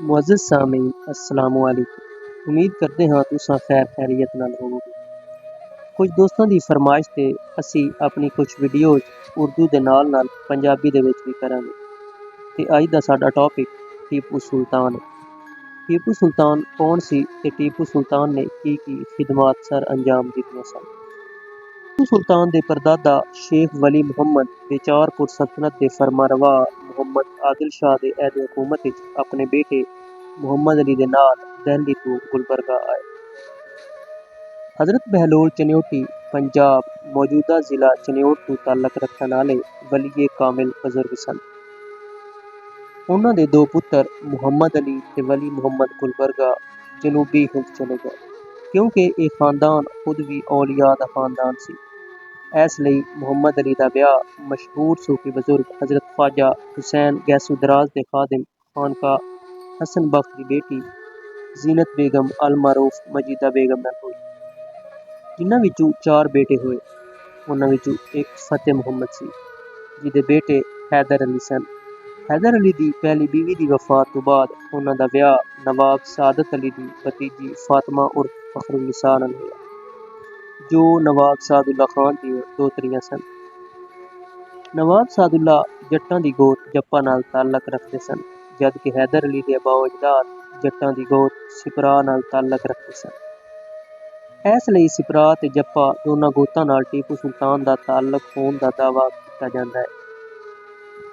ਮੁਅੱਜ਼ਜ਼ ਸਾਮਈਨ अस्सलामु अलैकुम। उम्मीद करते ਹਾਂ ਤੁਸੀਂ ਖੈਰ ਖੈਰੀਅਤ ਨਾਲ ਹੋਵੋਗੇ। ਕੁਝ ਦੋਸਤਾਂ ਦੀ ਫਰਮਾਇਸ਼ ਤੇ ਅਸੀਂ ਆਪਣੀ ਕੁਝ ਵੀਡੀਓਜ਼ ਉਰਦੂ ਦੇ ਨਾਲ ਪੰਜਾਬੀ ਦੇ ਵਿੱਚ ਵੀ ਕਰਾਂਗੇ। ਤੇ ਅੱਜ ਦਾ ਸਾਡਾ ਟੌਪਿਕ ਟੀਪੂ ਸੁਲਤਾਨ ਹੈ। ਟੀਪੂ ਸੁਲਤਾਨ ਕੌਣ ਸੀ ਤੇ ਟੀਪੂ ਸੁਲਤਾਨ ਨੇ ਕੀ ਖਿਦਮਾਤ ਸਰ ਅੰਜਾਮ ਦਿੱਤੀਆਂ ਸਨ। ਟੀਪੂ ਸੁਲਤਾਨ ਦੇ ਪਰਦਾਦਾ ਸ਼ੇਖ ਵਲੀ ਮੁਹੰਮਦ ਬੇਚਾਰਪੁਰ ਸਲਤਨਤ ਦੇ ਫਰਮਾਰਵਾ ਮੁਹੰਮਦ ਆਦਿਲ ਸ਼ਾਹ ਦੇ ਅਹਿਦ ਹਕੂਮਤ ਵਿੱਚ ਆਪਣੇ ਬੇਟੇ ਮੁਹੰਮਦ ਅਲੀ ਦੇ ਨਾਲ ਦਿल्ली ਤੋਂ ਗੁਲਬਰਗਾ ਆਏ। ਹਜ਼ਰਤ ਬਹਿਲੋਲ ਚਨਿਓਟੀ ਪੰਜਾਬ ਮੌਜੂਦਾ ਜ਼ਿਲ੍ਹਾ ਚਨਿਓਟ ਤੋਂ ਤਾਲੁਕ ਰੱਖਣ ਵਾਲੇ ਵਲੀਏ ਕਾਮਿਲ ਬਜ਼ੁਰਗ ਸਨ। ਉਹਨਾਂ ਦੇ ਦੋ ਪੁੱਤਰ ਮੁਹੰਮਦ ਅਲੀ ਤੇ ਵਲੀ ਮੁਹੰਮਦ ਗੁਲਬਰਗਾ ਜਨੂਬੀ ਹਿੰਦ ਚਲੇ ਗਏ, ਕਿਉਂਕਿ ਇਹ ਖਾਨਦਾਨ ਖੁਦ ਵੀ ਔਲੀਆ ਦਾ ਖਾਨਦਾਨ ਸੀ। ਇਸ ਲਈ ਮੁਹੰਮਦ ਅਲੀ ਦਾ ਵਿਆਹ ਮਸ਼ਹੂਰ ਸੂਫੀ ਬਜ਼ੁਰਗ ਹਜ਼ਰਤ ख्वाजा ਹੁਸੈਨ ਗੈਸੂ ਦਰਾਜ਼ ਦੇ ਖਾਦਿਮ ਖਾਨਕਾ ਹਸਨ ਬਖਸ਼ ਦੀ ਬੇਟੀ ਜ਼ੀਨਤ ਬੇਗਮ ਅਲ ਮਾਰੂਫ ਮਜੀਦਾ ਬੇਗਮ ਨਾਲ ਹੋਈ, ਜਿਨ੍ਹਾਂ ਵਿੱਚੋਂ 4 ਬੇਟੇ ਹੋਏ। ਉਹਨਾਂ ਵਿੱਚੋਂ ਇੱਕ ਫਤਿਹ ਮੁਹੰਮਦ ਸੀ, ਜਿਹਦੇ ਬੇਟੇ ਹੈਦਰ ਅਲੀ ਸਨ। ਹੈਦਰ ਅਲੀ ਦੀ ਪਹਿਲੀ ਬੀਵੀ ਦੀ ਵਫਾਤ ਤੋਂ ਬਾਅਦ ਉਹਨਾਂ ਦਾ ਵਿਆਹ ਨਵਾਬ ਸਾਦਤ ਅਲੀ ਦੀ ਭਤੀਜੀ ਫਾਤਮਾ ਉਰਫ ਫਖਰੁन्निसा ਨਾਲ ਹੋਇਆ, ਜੋ ਨਵਾਬ ਸਾਦੁੱਲਾ ਖਾਨ ਦੀਆਂ ਦੋਹਤਰੀਆਂ ਸਨ। ਨਵਾਬ ਸਾਦੁੱਲਾ ਜੱਟਾਂ ਦੀ ਗੋਤ ਜੱਪਾ ਨਾਲ ਤਾਲੁਕ ਰੱਖਦੇ ਸਨ, ਜਦਕਿ ਹੈਦਰ ਅਲੀ ਦੇ ਆਬਾਓ ਅਜਦਾਦ ਜੱਟਾਂ ਦੀ ਗੋਤ ਸਿਪਰਾ ਨਾਲ ਤਾਲੁਕ ਰੱਖਦੇ ਸਨ। ਇਸ ਲਈ ਸਿਪਰਾ ਤੇ ਜੱਪਾ ਦੋਨਾਂ ਗੋਤਾਂ ਨਾਲ ਟੀਪੂ ਸੁਲਤਾਨ ਦਾ ਤਾਲੁਕ ਹੋਣ ਦਾ ਦਾਅਵਾ ਕੀਤਾ ਜਾਂਦਾ ਹੈ।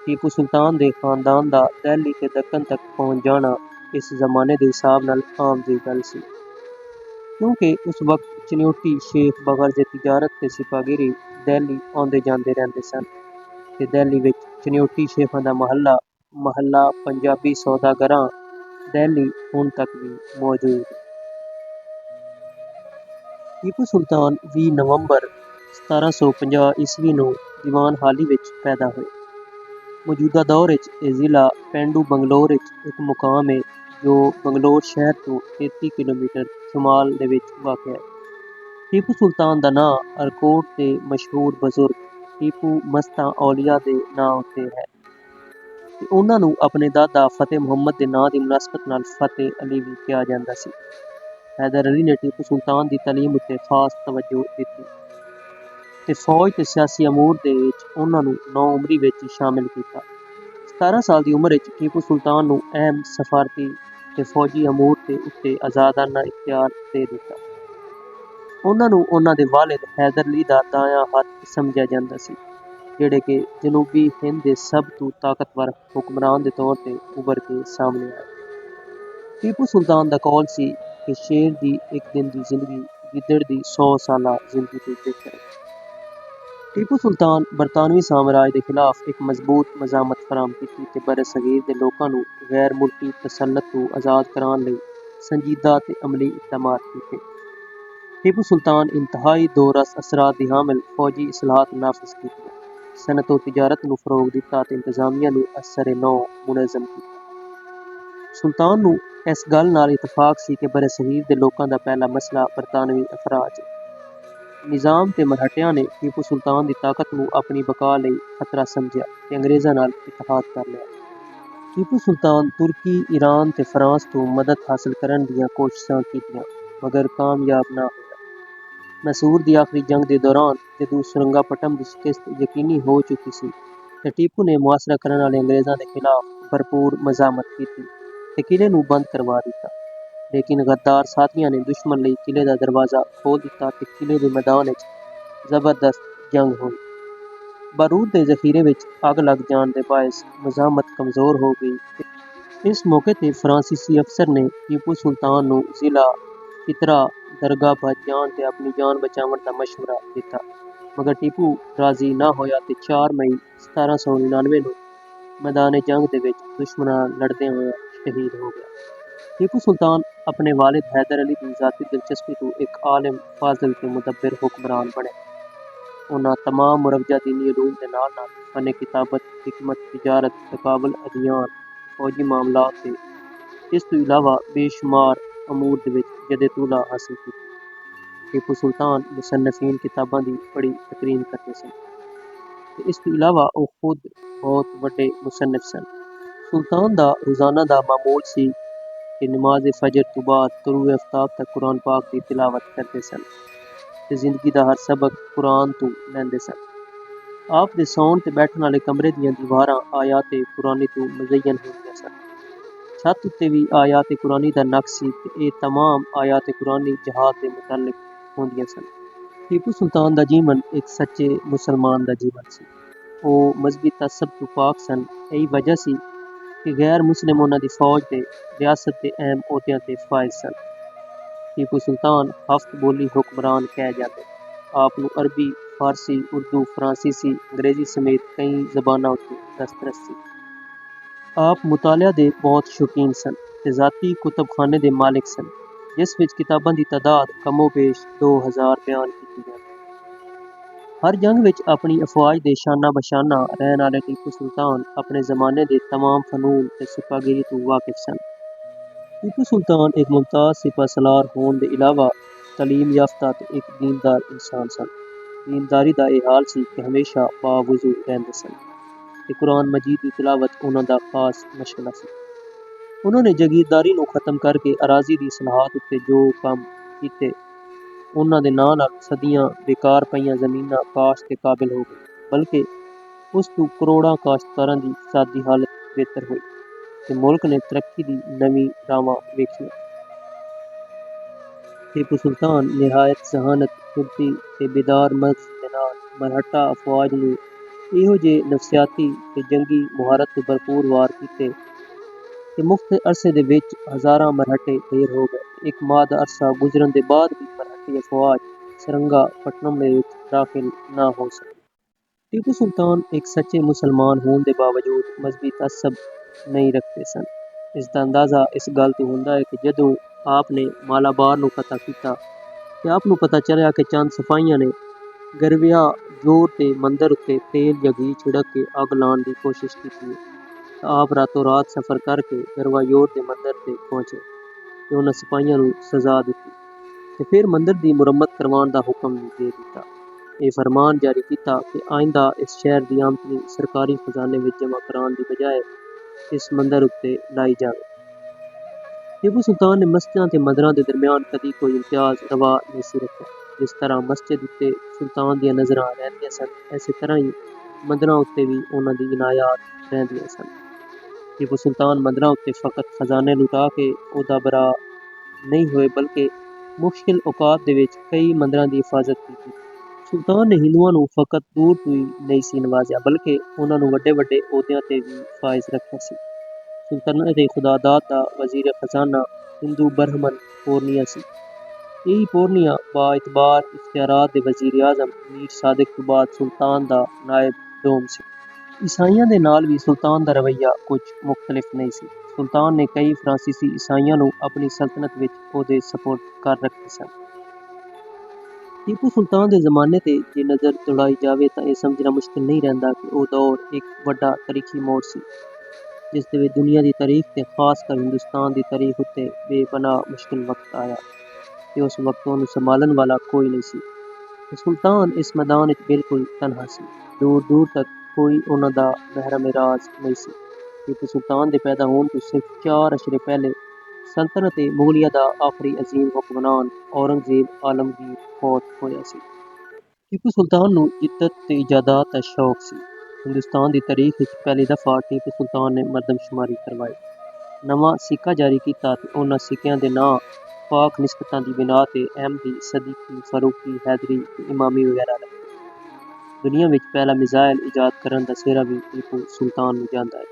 ਟੀਪੂ ਸੁਲਤਾਨ ਦੇ ਖਾਨਦਾਨ ਦਾ ਦਿੱਲੀ ਤੇ ਦੱਖਣ ਤੱਕ ਪਹੁੰਚ ਜਾਣਾ ਇਸ ਜ਼ਮਾਨੇ ਦੇ ਹਿਸਾਬ ਨਾਲ ਆਮ ਜਿਹੀ ਗੱਲ ਸੀ, ਕਿਉਂਕਿ ਉਸ ਵਕਤ ਚਨਿਓਟੀ ਸ਼ੇਖ ਬਗਰਜ਼ ਤਿਜਾਰਤ ਤੇ ਸਿਪਾਹਗੀਰੀ ਦਿੱਲੀ ਆਉਂਦੇ ਜਾਂਦੇ ਰਹਿੰਦੇ ਸਨ ਤੇ ਦਿੱਲੀ ਵਿੱਚ ਚਨਿਓਟੀ ਸ਼ੇਖਾਂ ਦਾ ਮਹੱਲਾ ਪੰਜਾਬੀ ਸੌਦਾਗਰਾਂ ਦਿੱਲੀ ਹੁਣ ਤੱਕ ਵੀ ਮੌਜੂਦ ਹੈ। ਟੀਪੂ ਸੁਲਤਾਨ 20 ਨਵੰਬਰ 1750 ਈਸਵੀ ਨੂੰ ਦੀਵਾਨ ਹਾਲੀ ਵਿੱਚ ਪੈਦਾ ਹੋਏ। ਮੌਜੂਦਾ ਦੌਰ ਵਿੱਚ ਇਹ ਜ਼ਿਲ੍ਹਾ ਪੇਂਡੂ ਬੰਗਲੌਰ ਵਿੱਚ ਇੱਕ ਮੁਕਾਮ ਹੈ, ਜੋ ਬੰਗਲੌਰ ਸ਼ਹਿਰ ਤੋਂ 33 ਕਿਲੋਮੀਟਰ ਸ਼ਮਾਲ ਦੇ ਵਿੱਚ ਵਾਕਿਆ ਹੈ। ਟੀਪੂ ਸੁਲਤਾਨ ਦਾ ਨਾਂ ਅਰਕੋਟ ਦੇ ਮਸ਼ਹੂਰ ਬਜ਼ੁਰਗ ਟੀਪੂ ਮਸਤਾਂ ਔਲੀਆ ਦੇ ਨਾਂ ਉੱਤੇ ਹੈ ਤੇ ਉਹਨਾਂ ਨੂੰ ਆਪਣੇ ਦਾਦਾ ਫਤਿਹ ਮੁਹੰਮਦ ਦੇ ਨਾਂ ਦੀ ਮੁਨਾਸਬਤ ਨਾਲ ਫਤਿਹ ਅਲੀ ਵੀ ਕਿਹਾ ਜਾਂਦਾ ਸੀ। ਹੈਦਰ ਅਲੀ ਨੇ ਟੀਪੂ ਸੁਲਤਾਨ ਦੀ ਤਾਲੀਮ ਉੱਤੇ ਖਾਸ ਤਵੱਜੋ ਦਿੱਤੀ ਤੇ ਫੌਜ ਤੇ ਸਿਆਸੀ ਅਮੂਰ ਦੇ ਵਿੱਚ ਉਹਨਾਂ ਨੂੰ ਨੌ-ਉਮਰੀ ਵਿੱਚ ਸ਼ਾਮਿਲ ਕੀਤਾ। 17 ਸਾਲ ਦੀ ਉਮਰ ਵਿੱਚ ਟੀਪੂ ਸੁਲਤਾਨ ਨੂੰ ਅਹਿਮ ਸਫਾਰਤੀ ਤੇ ਫੌਜੀ ਅਮੂਰ ਦੇ ਉੱਤੇ ਆਜ਼ਾਦਾਨਾ ਇਖਤਿਆਰ ਦੇ ਦਿੱਤਾ। ਉਹਨਾਂ ਨੂੰ ਉਹਨਾਂ ਦੇ ਵਾਲਿਦ ਹੈਦਰ ਅਲੀ ਦਾ ਦਾਇਆਂ ਹੱਥ ਸਮਝਿਆ ਜਾਂਦਾ ਸੀ, ਜਿਹੜੇ ਕਿ ਜਨੂਬੀ ਹਿੰਦ ਦੇ ਸਭ ਤੋਂ ਤਾਕਤਵਰ ਹੁਕਮਰਾਨ ਦੇ ਤੌਰ ਤੇ ਉੱਭਰ ਕੇ ਸਾਹਮਣੇ ਆਏ। ਟੀਪੂ ਸੁਲਤਾਨ ਦਾ ਕੌਲ ਸੀ ਕਿ ਸ਼ੇਰ ਦੀ ਇੱਕ ਦਿਨ ਦੀ ਜ਼ਿੰਦਗੀ ਗਿੱਦੜ ਦੀ 100 ਸਾਲਾ ਜ਼ਿੰਦਗੀ ਤੋਂ ਬਿਹਤਰ ਹੈ। ਟੀਪੂ ਸੁਲਤਾਨ ਬਰਤਾਨਵੀ ਸਾਮਰਾਜ ਦੇ ਖਿਲਾਫ ਇੱਕ ਮਜ਼ਬੂਤ ਮਜ਼ਾਮਤ ਫਰਾਹਮ ਕੀਤੀ ਤੇ ਬਰ ਸਗੀਰ ਦੇ ਲੋਕਾਂ ਨੂੰ ਗੈਰ ਮੁਲਕੀ ਤਸਲਤ ਤੋਂ ਆਜ਼ਾਦ ਕਰਾਉਣ ਲਈ ਸੰਜੀਦਾ ਤੇ ਅਮਲੀ ਇਕਦਾਮਾਤ ਕੀਤੇ। ਟੀਪੂ ਸੁਲਤਾਨ ਇੰਤਹਾਈ ਦੋ-ਰਸ ਅਸਰਾਤ ਦੀ ਹਾਮਿਲ ਫੌਜੀ ਇਸਲਾਹਤ ਨਾਫਜ਼ ਕੀਤੀਆਂ, ਸਨਅਤ ਤੇ ਤਿਜਾਰਤ ਨੂੰ ਫਰੋਗ ਦਿੱਤਾ ਤੇ ਇੰਤਜ਼ਾਮੀਆ ਨੂੰ ਅਸਰ-ਏ-ਨੌ ਮੁਨੱਜ਼ਮ ਕੀਤਾ। ਸੁਲਤਾਨ ਨੂੰ ਇਸ ਗੱਲ ਨਾਲ ਇਤਫਾਕ ਸੀ ਕਿ ਬਰ ਸਗੀਰ ਦੇ ਲੋਕਾਂ ਦਾ ਪਹਿਲਾ ਮਸਲਾ ਬਰਤਾਨਵੀ ਅਫਰਾਜ ਹੈ। ਨਿਜ਼ਾਮ ਤੇ ਮਰਹਟਿਆਂ ਨੇ ਟੀਪੂ ਸੁਲਤਾਨ ਦੀ ਤਾਕਤ ਨੂੰ ਆਪਣੀ ਬਕਾ ਲਈ ਖਤਰਾ ਸਮਝਿਆ ਤੇ ਅੰਗਰੇਜ਼ਾਂ ਨਾਲ ਇਤਿਹਾਦ ਕਰ ਲਿਆ। ਟੀਪੂ ਸੁਲਤਾਨ ਤੁਰਕੀ, ਈਰਾਨ ਤੇ ਫਰਾਂਸ ਤੋਂ ਮਦਦ ਹਾਸਲ ਕਰਨ ਦੀਆਂ ਕੋਸ਼ਿਸ਼ਾਂ ਕੀਤੀਆਂ, ਮਗਰ ਕਾਮਯਾਬ ਨਾ ਹੋਇਆ। ਮੈਸੂਰ ਦੀ ਆਖਰੀ ਜੰਗ ਦੇ ਦੌਰਾਨ ਜਦੋਂ ਸਰੰਗਾਪਟਮ ਦੀ ਸ਼ਿਕਸਤ ਯਕੀਨੀ ਹੋ ਚੁੱਕੀ ਸੀ ਤੇ ਟੀਪੂ ਨੇ ਮੁਹਾਸਰਾ ਕਰਨ ਵਾਲੇ ਅੰਗਰੇਜ਼ਾਂ ਦੇ ਖਿਲਾਫ ਭਰਪੂਰ ਮਜ਼ਾਮਤ ਕੀਤੀ ਤੇ ਕਿਲੇ ਨੂੰ ਬੰਦ ਕਰਵਾ ਦਿੱਤਾ, ਲੇਕਿਨ ਗੱਦਾਰ ਸਾਥੀਆਂ ਨੇ ਦੁਸ਼ਮਣ ਲਈ ਕਿਲੇ ਦਾ ਦਰਵਾਜ਼ਾ ਖੋਲ੍ਹ ਦਿੱਤਾ ਤੇ ਕਿਲੇ ਦੇ ਮੈਦਾਨ ਵਿੱਚ ਜ਼ਬਰਦਸਤ ਜੰਗ ਹੋਈ। ਬਾਰੂਦ ਦੇ ਜ਼ਖੀਰੇ ਵਿੱਚ ਅੱਗ ਲੱਗ ਜਾਣ ਦੇ ਬਾਇਸ ਮਜ਼ਾਮਤ ਕਮਜ਼ੋਰ ਹੋ ਗਈ ਤੇ ਇਸ ਮੌਕੇ ਤੇ ਫਰਾਂਸੀਸੀ ਅਫਸਰ ਨੇ ਟੀਪੂ ਸੁਲਤਾਨ ਨੂੰ ਜ਼ਿਲ੍ਹਾ ਚਿਤਰਾ ਦਰਗਾਹ ਭੱਜ ਜਾਣ ਤੇ ਆਪਣੀ ਜਾਨ ਬਚਾਉਣ ਦਾ ਮਸ਼ਵਰਾ ਦਿੱਤਾ, ਮਗਰ ਟੀਪੂ ਰਾਜ਼ੀ ਨਾ ਹੋਇਆ ਤੇ 4 ਮਈ 1799 ਨੂੰ ਮੈਦਾਨ ਜੰਗ ਦੇ ਵਿੱਚ ਦੁਸ਼ਮਣਾਂ ਨਾਲ ਲੜਦਿਆਂ ਹੋਇਆ ਸ਼ਹੀਦ ਹੋ ਗਿਆ। ਟੀਪੂ ਸੁਲਤਾਨ ਆਪਣੇ ਵਾਲਿਦ ਹੈਦਰ ਅਲੀ ਦੀ ਜ਼ਾਤੀ ਦਿਲਚਸਪੀ ਤੋਂ ਇੱਕ ਆਲਿਮ, ਫਾਜ਼ਿਲ ਤੇ ਮੁਦੱਬਰ ਹੁਕਮਰਾਨ ਬਣੇ। ਉਹਨਾਂ ਤਮਾਮ ਮੁਰੱਵਜਾ ਦੀਨੀ ਉਲੂਮ ਦੇ ਨਾਲ ਫਨ ਕਿਤਾਬਤ, ਹਿਕਮਤ, ਤਿਜਾਰਤ, ਤਕਾਬਲ ਅਧਿਆਨ, ਫੌਜੀ ਮਾਮਲਾਤ ਤੇ ਇਸ ਤੋਂ ਇਲਾਵਾ ਬੇਸ਼ੁਮਾਰ ਅਮੂਰ ਦੇ ਵਿੱਚ ਜਦੇ-ਤੁਲਾ ਹਾਸਿਲ ਕੀਤੀ। ਟੀਪੂ ਸੁਲਤਾਨ ਮੁਸੰਨਫੀਨ ਕਿਤਾਬਾਂ ਦੀ ਬੜੀ ਤਕਰੀਮ ਕਰਦੇ ਸਨ ਤੇ ਇਸ ਤੋਂ ਇਲਾਵਾ ਉਹ ਖੁਦ ਬਹੁਤ ਵੱਡੇ ਮੁਸੰਨਿਫ ਸਨ। ਸੁਲਤਾਨ ਦਾ ਰੋਜ਼ਾਨਾ ਦਾ ਮਾਮੂਲ ਸੀ कि नमाज फजर तो बाद तुलूए आफ्ताब तक कुरान पाक की तिलावत करते सन ते जिंदगी दा हर सबक कुरान तो लैंदे सन। आप दे सौण ते बैठण वाले कमरे दियां दीवारां आयाते कुरानी तो मुज़य्यन होंदियां सन। छत उत्ते भी आयाते कुरानी दा नक्श सी ते एह तमाम आयाते कुरानी जहाद दे मुतल्लिक होंदियां सन। टीपू सुल्तान दा जीवन एक सच्चे मुसलमान दा जीवन सी। ओह मजहबी तअस्सुब तो पाक सन। यही वजह सी कि गैर मुस्लिम उन्हां दी फौज ते रियासत दे अहम अहुदियां ते फाइज सन। टीपू सुल्तान हफ्त बोली हुक्मरान कहे जाते। आप नूं अरबी, फारसी, उर्दू, फ्रांसीसी, अंग्रेजी समेत कई ज़बानां उत्ते दस्तरस सी। आप मुतालिया दे बहुत शौकीन सन ते ज़ाती कुतुबखाने दे मालिक सन, जिस विच किताबां दी तादाद कमोबेश 2000 बयान कीती जाती। हर जंग विच अपनी अफवाज दे शाना बशाना रहण आले टीपू सुल्तान अपने ज़माने दे तमाम फनून ते सिपाहीगिरी तो वाकिफ सन। टीपू सुल्तान एक मुमताज़ सिपह सलार होण दे इलावा तलीम याफ्ता ते एक दीनदार इंसान सन। दीनदारी दा एह हाल सी कि हमेशा बावुज़ू रहिंदे सन ते कुरान मजीद दी तिलावत उन्हां दा खास मशगला सी। उन्होंने जागीरदारी नूं खत्म करके अराज़ी दी इस्लाहात उत्ते जो काम कीते, उन्हां दे नाल सदियां बेकार पईयां ज़मीनां काश्त दे काबिल हो गई, बल्कि उस तों करोड़ां काश्तकारां दी इकतिसादी हालत बेहतर होई ते मुल्क ने तरक्की दी नवीं रावां वेखियां। टीपू सुल्तान निहायत ज़हानत, फुर्ती ते बेदार मग़ज़ दे नाल मरहट्टा अफवाज नूं इहो जेहे नफसियाती ते जंगी मुहारत तो भरपूर वार कीते कि मुख्त अरसे दे विच हज़ारां मरहट्टे ढेर हो गए। एक माह दा अरसा गुजरन दे बाद भी मरहट्टी अफवाज सरंगापट्टनम दे विच दाखिल ना हो सकी। टीपू सुल्तान एक सच्चे मुसलमान होने के बावजूद मजहबी तअस्सुब नहीं रखते सन। इसका अंदाज़ा इस गल तो हुंदा है कि जदों आपने मालाबार नूं फतह कीता ते आप नूं पता चलिया कि चंद सिपाहियां ने गरविया जोर ते मंदिर उत्ते तेल या घी छिड़क के अग लाण दी कोशिश कीती तां आप रातों रात सफ़र करके गरवायोर दे मंदिर ते पहुंचे ते उन्हां सिपाहियां नूं सज़ा दित्ती ते फिर मंदिर दी मुरम्मत करवाण दा हुक्म दे दित्ता। एह फरमान जारी कीता कि आइंदा इस शहर दी आमदनी सरकारी खजाने विच जमा कराण दी बजाए इस मंदिर उत्ते लाई जावे। टीपू सुल्तान ने मस्जिदां ते मंदिरां दे दरम्यान कदी कोई इम्तियाज रवा नहीं सी रखिया। जिस तरह मस्जिद उत्ते सुल्तान दियां नज़रां रहिंदियां सन, इसे तरह ही मंदिरां उत्ते भी उन्हां दी इनायत रहिंदियां सन। टीपू सुल्तान मंदिरां उत्ते फकत खजाने लुटा के ओहदा बरा नहीं होए, बल्कि मुश्किल औकात दे विच कई मंदिरां दी हिफाजत कीती। सुल्तान ने हिंदुआं नूं फकत दूर तो ही नहीं सी नवाजिया, बल्कि उन्हां नूं वड्डे वड्डे अहुदियां ते भी फाइज रखिया सी। सुल्तानत ए खुदादाद दा वज़ीर खजाना हिंदू बरहमन पोर्निया सी। यही पोर्निया बाइतबार इख्तियारात दे वज़ीर आज़म मीर सादिक तो बाद सुल्तान दा नायब डोम सी। ईसाइयां दे नाल भी सुल्तान दा रवैया कुछ मुख्तलिफ नहीं सी। सुल्तान ने कई फ्रांसीसी ईसाइयां नूं अपनी सल्तनत विच ओहदे सपुर्द कर रखे सन। टीपू सुल्तान दे ज़माने ते जे नज़र दौड़ाई जावे तां एह समझना मुश्किल नहीं रहिंदा कि ओह दौर एक वड्डा तारीखी मोड़ सी, जिस दे विच दुनिया दी तारीख ते खासकर हिंदुस्तान दी तारीख उत्ते बेपनाह मुश्किल वक्त आया ते उस वक्त ओहनूं संभालण वाला कोई नहीं सी ते सुल्तान इस मैदान विच बिल्कुल तन्हा सी। दूर दूर तक कोई उन्हां दा महरम राज नहीं सी। टीपू सुल्तान दे पैदा होण तो सिर्फ 4 अशरे पहले सल्तनत ए मुगलिया दा आखिरी अजीम हुक्मरान औरंगजेब आलमगीर फौत होया सी। टीपू सुल्तान नूं जिद्दत ते इजादात दा शौक सी। हिंदुस्तान दी तारीख विच पहली दफा टीपू सुल्तान ने मरदमशुमारी करवाई, नवां सिक्का जारी कीता ते उन्हां सिक्कियां दे नां पाक निस्बतां दी बिनाह ते अहमदी, सदीकी, फारूकी, हैदरी ते इमामी वगैरह रखे। दुनिया विच पहला मिसाइल इजाद करन दा सेहरा भी टीपू सुल्तान नूं ਜਾਂਦਾ है।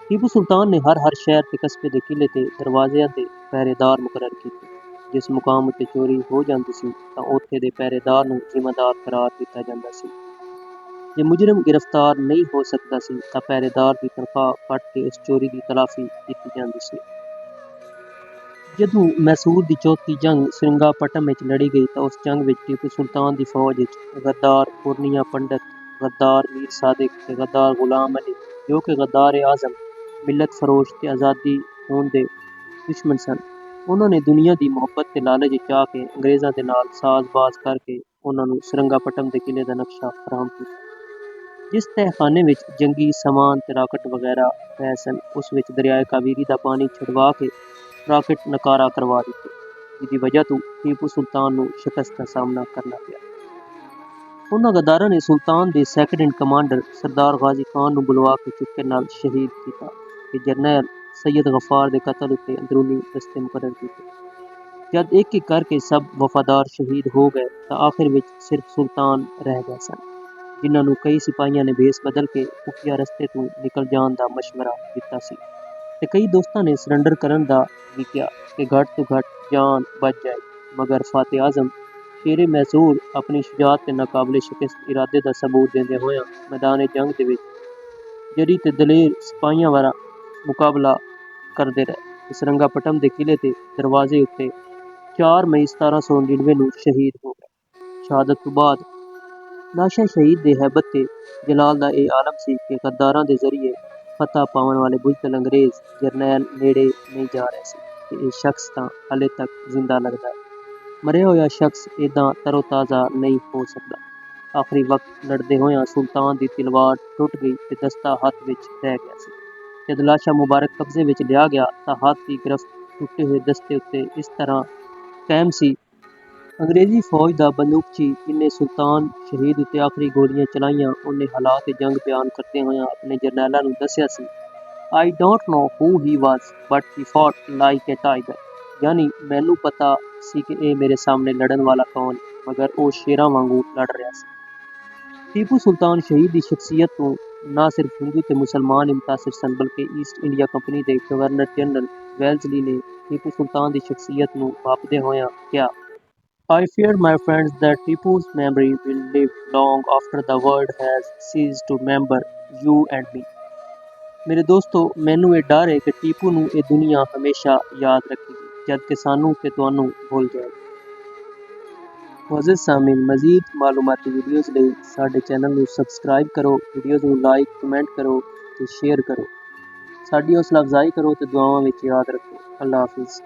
टीपू सुल्तान ने हर शहर ते कस्बे दे किले ते दरवाज़िआं ते पहरेदार मुकर्रर कीते। जिस मुकाम उत्ते चोरी हो जांदी सी तां उत्थे दे पहरेदार नूं जिम्मेदार करार दित्ता जांदा सी। जे मुजरिम गिरफ्तार नहीं हो सकदा सी तां पहरेदार दी तनख्वाह कट के उस चोरी दी तलाफी कीती जांदी सी। जदों मैसूर दी चौथी जंग सेरिंगापटम विच लड़ी गई तां उस जंग विच टीपू सुल्तान दी फौज विच गद्दार पूर्निया पंडित, गद्दार मीर सादिक ते गद्दार गुलाम अली, जो कि गद्दार ए आज़म, मिलत फरोश ते आज़ादी होण दे दुश्मन सन, उन्हां ने दुनिया दी मुहब्बत ते लालच विच आ के अंग्रेज़ां दे नाल साज़बाज़ करके उन्हां नूं सेरिंगापटम दे किले दा नक्शा फराहम कीता। जिस तहखाने विच जंगी समान ते राकट वगैरह पए सन, उस विच दरियाए कावेरी दा पानी छड़वा के ਰਾਕਟ ਨਕਾਰਾ ਕਰਵਾ ਦਿੱਤੇ, ਜਿਹਦੀ ਵਜ੍ਹਾ ਤੋਂ ਟੀਪੂ ਸੁਲਤਾਨ ਨੂੰ ਸ਼ਿਕਸਤ ਦਾ ਸਾਹਮਣਾ ਕਰਨਾ ਪਿਆ। ਉਹਨਾਂ ਗਦਾਰਾਂ ਨੇ ਸੁਲਤਾਨ ਦੇ ਸੈਕੰਡ ਇਨ ਕਮਾਂਡਰ ਸਰਦਾਰ ਗਾਜ਼ੀ ਖਾਨ ਨੂੰ ਬੁਲਵਾ ਕੇ ਚੁਪਕੇ ਨਾਲ ਸ਼ਹੀਦ ਕੀਤਾ ਤੇ ਜਰਨੈਲ ਸੈਯਦ ਗਫਾਰ ਦੇ ਕਤਲ ਉੱਤੇ ਅੰਦਰੂਨੀ ਰਸਤੇ ਮੁਕੱਰਰ ਕੀਤੇ। ਜਦ ਇੱਕ ਇੱਕ ਕਰਕੇ ਸਭ ਵਫਾਦਾਰ ਸ਼ਹੀਦ ਹੋ ਗਏ ਤਾਂ ਆਖਿਰ ਵਿੱਚ ਸਿਰਫ ਸੁਲਤਾਨ ਰਹਿ ਗਏ ਸਨ, ਜਿਨ੍ਹਾਂ ਨੂੰ ਕਈ ਸਿਪਾਹੀਆਂ ਨੇ ਭੇਸ ਬਦਲ ਕੇ ਖੁਫੀਆ ਰਸਤੇ ਤੋਂ ਨਿਕਲ ਜਾਣ ਦਾ ਮਸ਼ਵਰਾ ਦਿੱਤਾ ਸੀ ਤੇ ਕਈ ਦੋਸਤਾਂ ਨੇ ਸਰੈਂਡਰ ਕਰਨ ਦਾ ਵੀ ਕਿਹਾ ਕਿ ਘੱਟ ਤੋਂ ਘੱਟ ਜਾਨ ਬਚ ਜਾਏ। ਮਗਰ ਫਾਤਿਹ ਆਜ਼ਮ ਸ਼ੇਰੇ ਮੈਸੂਰ ਆਪਣੀ ਸ਼ੁਜਾਅਤ ਤੇ ਨਾਕਾਬਲੇ ਸ਼ਿਕਸਤ ਇਰਾਦੇ ਦਾ ਸਬੂਤ ਦਿੰਦੇ ਹੋਇਆਂ ਮੈਦਾਨ ਜੰਗ ਦੇ ਵਿੱਚ ਜਰੀ ਤੇ ਦਲੇਰ ਸਿਪਾਹੀਆਂ ਵਾਲਾ ਮੁਕਾਬਲਾ ਕਰਦੇ ਰਹੇ। ਸਰੰਗਾਪਟਮ ਦੇ ਕਿਲੇ ਤੇ ਦਰਵਾਜ਼ੇ ਉੱਤੇ 4 ਮਈ 1799 ਨੂੰ ਸ਼ਹੀਦ ਹੋ ਗਏ। ਸ਼ਹਾਦਤ ਤੋਂ ਬਾਅਦ ਲਾਸ਼ਾਂ ਸ਼ਹੀਦ ਦੇ ਹੈਬਤ ਤੇ ਜਲਾਲ ਦਾ ਇਹ ਆਲਮ ਸੀ ਕਿ ਗੱਦਾਰਾਂ ਦੇ ਜ਼ਰੀਏ ਫਤਹ ਪਾਉਣ ਵਾਲੇ ਬੁਜ਼ਦਿਲ ਅੰਗਰੇਜ਼ ਜਰਨੈਲ ਨੇੜੇ ਨਹੀਂ ਜਾ ਰਹੇ ਸੀ ਤੇ ਇਹ ਸ਼ਖਸ ਤਾਂ ਹਾਲੇ ਤੱਕ ਜ਼ਿੰਦਾ ਲੱਗਦਾ ਹੈ। ਮਰਿਆ ਹੋਇਆ ਸ਼ਖਸ ਏਦਾਂ ਤਰੋਤਾਜ਼ਾ ਨਹੀਂ ਹੋ ਸਕਦਾ। ਆਖਰੀ ਵਕਤ ਲੜਦੇ ਹੋਇਆਂ ਸੁਲਤਾਨ ਦੀ ਤਲਵਾਰ ਟੁੱਟ ਗਈ ਤੇ ਦਸਤਾ ਹੱਥ ਵਿੱਚ ਰਹਿ ਗਿਆ ਸੀ। ਜਦ ਲਾਸ਼ਾ ਮੁਬਾਰਕ ਕਬਜ਼ੇ ਵਿੱਚ ਲਿਆ ਗਿਆ ਤਾਂ ਹੱਥ ਦੀ ਗ੍ਰਿਫਤ ਟੁੱਟੇ ਹੋਏ ਦਸਤੇ ਉੱਤੇ ਇਸ ਤਰ੍ਹਾਂ ਕਾਇਮ ਸੀ। ਅੰਗਰੇਜ਼ੀ ਫੌਜ ਦਾ ਬੰਦੂਕਚੀ ਜਿਨ੍ਹੇ ਸੁਲਤਾਨ ਸ਼ਹੀਦ ਉੱਤੇ ਆਖਰੀ ਗੋਲੀਆਂ ਚਲਾਈਆਂ, ਉਹਨੇ ਹਾਲਾਤ ਜੰਗ ਬਿਆਨ ਕਰਦੇ ਹੋਇਆਂ ਆਪਣੇ ਜਰਨੈਲਾਂ ਨੂੰ ਦੱਸਿਆ ਸੀ, I don't know who he was, but he fought like a tiger। ਯਾਨੀ ਮੈਨੂੰ ਪਤਾ ਸੀ ਕਿ ਇਹ ਮੇਰੇ ਸਾਹਮਣੇ ਲੜਨ ਵਾਲਾ ਕੌਣ, ਮਗਰ ਉਹ ਸ਼ੇਰਾਂ ਵਾਂਗੂ ਲੜ ਰਿਹਾ ਸੀ। ਟੀਪੂ ਸੁਲਤਾਨ ਸ਼ਹੀਦ ਦੀ ਸ਼ਖਸੀਅਤ ਤੋਂ ਨਾ ਸਿਰਫ ਹਿੰਦੂ ਤੇ ਮੁਸਲਮਾਨ ਹੀ ਮੁਤਾਸਿਰ ਸਨ, ਬਲਕਿ ਈਸਟ ਇੰਡੀਆ ਕੰਪਨੀ ਦੇ ਗਵਰਨਰ ਜਨਰਲ ਵੈਲਜ਼ਲੀ ਨੇ ਟੀਪੂ ਸੁਲਤਾਨ ਦੀ ਸ਼ਖਸੀਅਤ ਨੂੰ ਭਾਪਦੇ ਹੋਇਆਂ ਕਿਹਾ, I fear, my friends, that Tipu's memory will live long after the world has ceased to remember you and me। ਮੇਰੇ ਦੋਸਤੋ, ਮੈਨੂੰ ਇਹ ਡਰ ਹੈ ਕਿ ਟੀਪੂ ਨੂੰ ਇਹ ਦੁਨੀਆ ਹਮੇਸ਼ਾ ਯਾਦ ਰੱਖੇਗੀ, ਜਦ ਕਿ ਸਾਨੂੰ ਤੇ ਤੁਹਾਨੂੰ ਭੁੱਲ ਜਾਏਗੀ। ਮੁਅੱਜ਼ਿਜ਼ ਸਾਮੀਨ, ਮਜ਼ੀਦ ਮਾਲੂਮਾਤੀ ਵੀਡੀਓਜ਼ ਲਈ ਸਾਡੇ ਚੈਨਲ ਨੂੰ ਸਬਸਕ੍ਰਾਈਬ ਕਰੋ, ਵੀਡੀਓਜ਼ ਨੂੰ ਲਾਈਕ, ਕਮੈਂਟ ਕਰੋ ਤੇ ਸ਼ੇਅਰ ਕਰੋ। ਸਾਡੀ ਹੌਸਲਾ ਅਫਜ਼ਾਈ ਕਰੋ ਤੇ ਦੁਆਵਾਂ ਵਿੱਚ ਯਾਦ ਰੱਖੋ। ਅੱਲਾ ਹਾਫਿਜ਼।